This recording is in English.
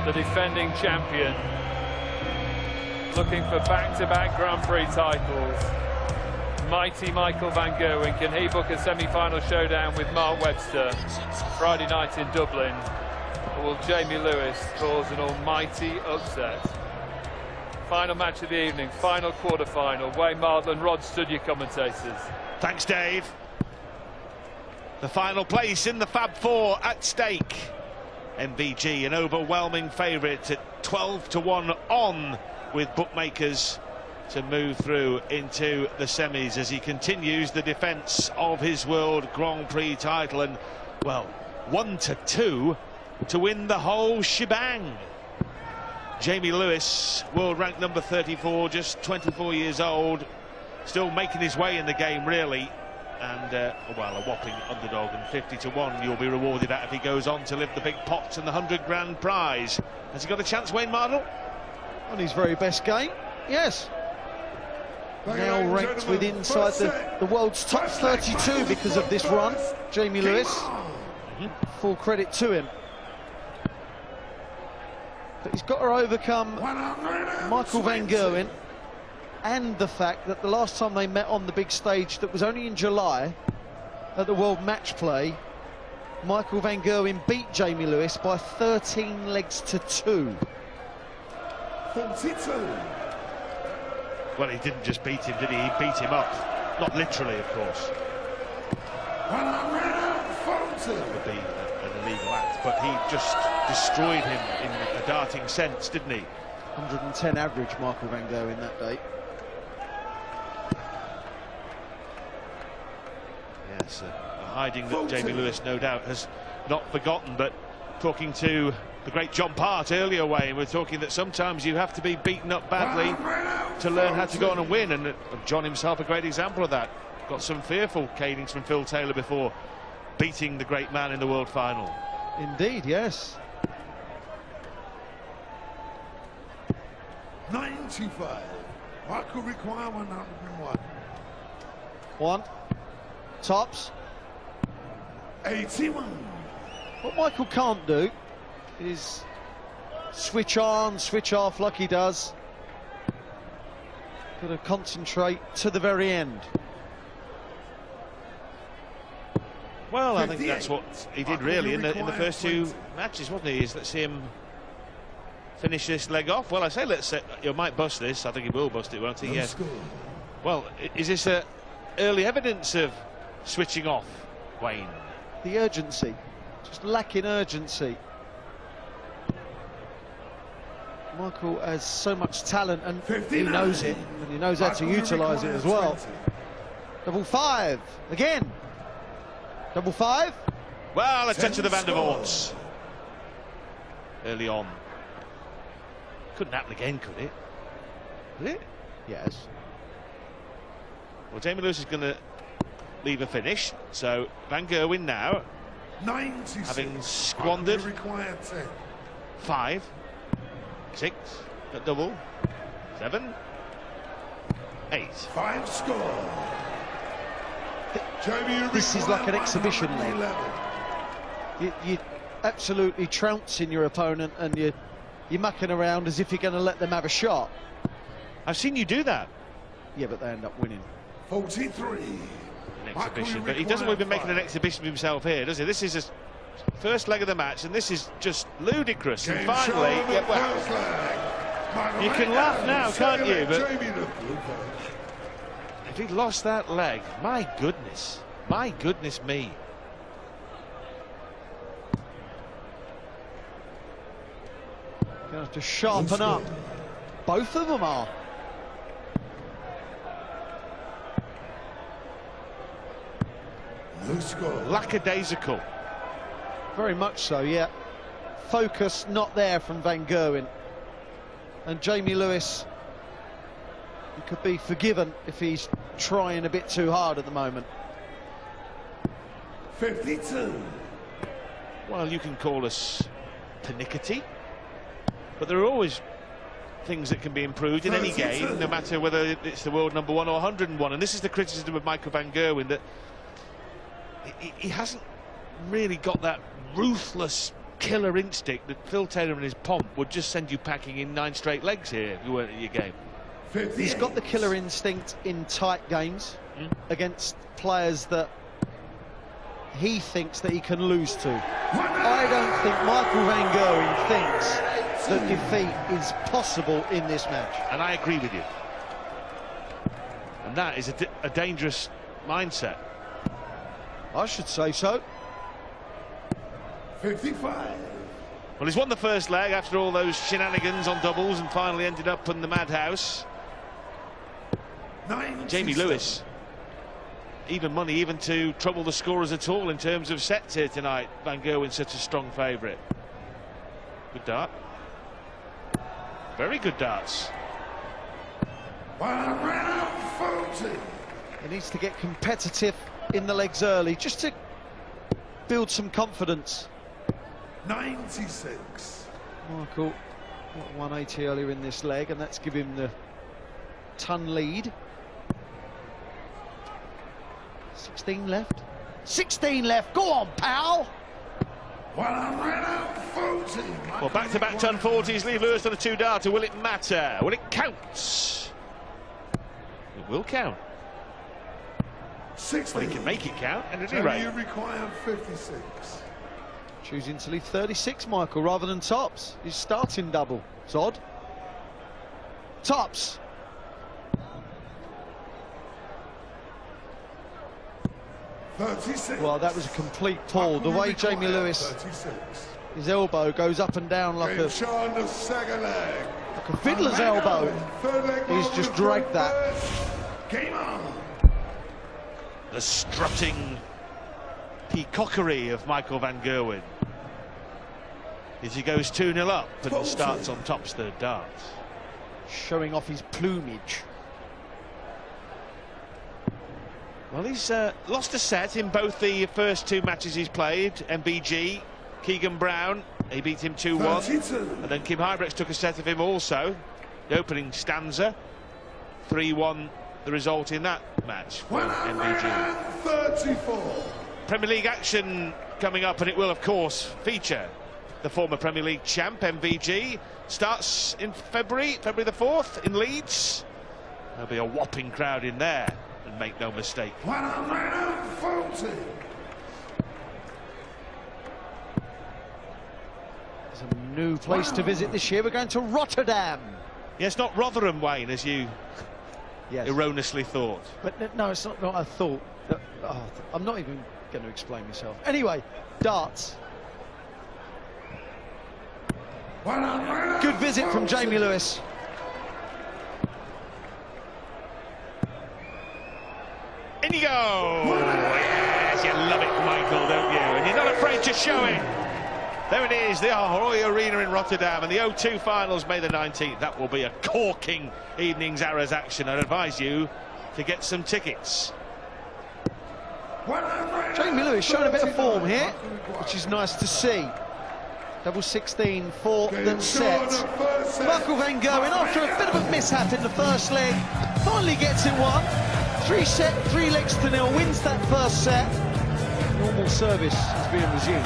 the defending champion, looking for back-to-back Grand Prix titles. Mighty Michael van Gerwen, can he book a semi-final showdown with Mark Webster Friday night in Dublin? Or will J.Lewis cause an almighty upset? Final match of the evening, final quarter-final. Wayne Martland, Rod Studd, your commentators. Thanks, Dave. The final place in the Fab Four at stake. MVG, an overwhelming favourite at 12-1 on with bookmakers to move through into the semis as he continues the defence of his World Grand Prix title, and, well, 1-2 to win the whole shebang. J.Lewis, world rank number 34, just 24 years old, still making his way in the game, really. And, well, a whopping underdog, and 50-1 you'll be rewarded at if he goes on to live the big pots and the 100 grand prize. Has he got a chance, Wayne Mardle? On his very best game, yes. Now ranked within inside the world's top 32 because of this run, J.Lewis. Full credit to him. But he's got to overcome Michael van Gerwen, and the fact that the last time they met on the big stage, that was only in July at the World Match Play, Michael van Gerwen beat J.Lewis by 13 legs to 2. 42. Well, he didn't just beat him, did he? He beat him up. Not literally, of course. That would be an illegal act, but he just destroyed him in a darting sense, didn't he? 110 average, Michael van Gerwen that day. Yes, a hiding that J.Lewis no doubt has not forgotten, but talking to the great John Part earlier, Wayne, we're talking that sometimes you have to be beaten up badly to learn how to go on and win, and John himself a great example of that. Got some fearful cadings from Phil Taylor before beating the great man in the world final. Indeed, yes. 95. Michael require 101. One. Tops. 81. What Michael can't do is switch on, switch off like he does. Got to concentrate to the very end. Well, I think that's what he did really in the first two matches, wasn't he? Is let's see him finish this leg off. Well, I say let's say he might bust this. I think he will bust it, won't he? Yes. Well, is this early evidence of switching off, Wayne? The urgency, just lacking urgency. Michael has so much talent, and he knows it, and he knows how to utilise it as well. Double five again. Double five. Well, a touch of the Van der Vaarts early on. Couldn't happen again, could it? Did it? Yes. Well, J.Lewis is going to leave a finish, so van Gerwen now, 96. having squandered 5, 6 at double, 7, 8. 5 score. This is like an exhibition leg. You absolutely trouncing your opponent, and you're mucking around as if you're going to let them have a shot. I've seen you do that. Yeah, but they end up winning. 43. An exhibition, but he doesn't want to be making an exhibition of himself here, does he? This is his first leg of the match, and this is just ludicrous. And finally, yeah, well, you can laugh now, can't you? But if he lost that leg, my goodness me. Gonna have to sharpen up. Both of them are. No score. Lackadaisical. Very much so, yeah. Focus not there from van Gerwen. And J.Lewis, he could be forgiven if he's trying a bit too hard at the moment. 52. Well, you can call us pernickety, but there are always things that can be improved in any game, no matter whether it's the world number 1 or 101. And this is the criticism of Michael van Gerwen, that he hasn't really got that ruthless killer instinct that Phil Taylor and his pomp would just send you packing in 9 straight legs here if you weren't at your game. He's got the killer instinct in tight games against players that he thinks that he can lose to. I don't think Michael Van Gerwen thinks that defeat is possible in this match. And I agree with you. And that is a dangerous mindset. I should say so. 55. Well, he's won the first leg after all those shenanigans on doubles and finally ended up in the madhouse. J.Lewis, even money even to trouble the scorers at all in terms of sets here tonight. Van Gerwen's such a strong favourite. Good dart. Very good darts. He needs to get competitive in the legs early, just to build some confidence. 96. Michael got 180 earlier in this leg, and that's given him the ton lead. 16 left. 16 left. Go on, pal. 140. Well, back-to-back ton 40s leave Lewis on a 2-darter. Will it matter? Will it count? It will count. 60. Well, he can make it count, and at any You rate. require 56. Choosing to leave 36, Michael, rather than tops. He's starting double. It's odd. Tops. Well, that was a complete pull. The way J.Lewis, his elbow goes up and down like a fiddler's elbow. He's just dragged that. Game on. The strutting peacockery of Michael Van Gerwen as he goes 2-0 up and starts on top's third dart. Showing off his plumage. Well, he's lost a set in both the first 2 matches he's played. MBG, Keegan Brown, he beat him 2-1. And then Kim Huybrechts took a set of him also. The opening stanza, 3-1 the result in that match for MBG. 34. Premier League action coming up, and it will of course feature the former Premier League champ MVG. Starts in February the 4th in Leeds. There'll be a whopping crowd in there, and make no mistake. 140. It's a new place to visit this year. We're going to Rotterdam. Yes, not Rotherham, Wayne, as you erroneously thought. But no, it's not what I thought. I'm not even going to explain myself. Anyway, darts. Good visit from J.Lewis. In you go! Yes, you love it, Michael, don't you? And you're not afraid to show it. There it is, the Ahoy Arena in Rotterdam, and the O2 finals May the 19th. That will be a corking evening's Arras action. I'd advise you to get some tickets. J.Lewis showing a bit of form here, which is nice to see. Double 16 for the set. Michael Van Gerwen, after a bit of a mishap in the first leg, finally gets it won. 3 legs to nil, wins that first set. Normal service is being resumed.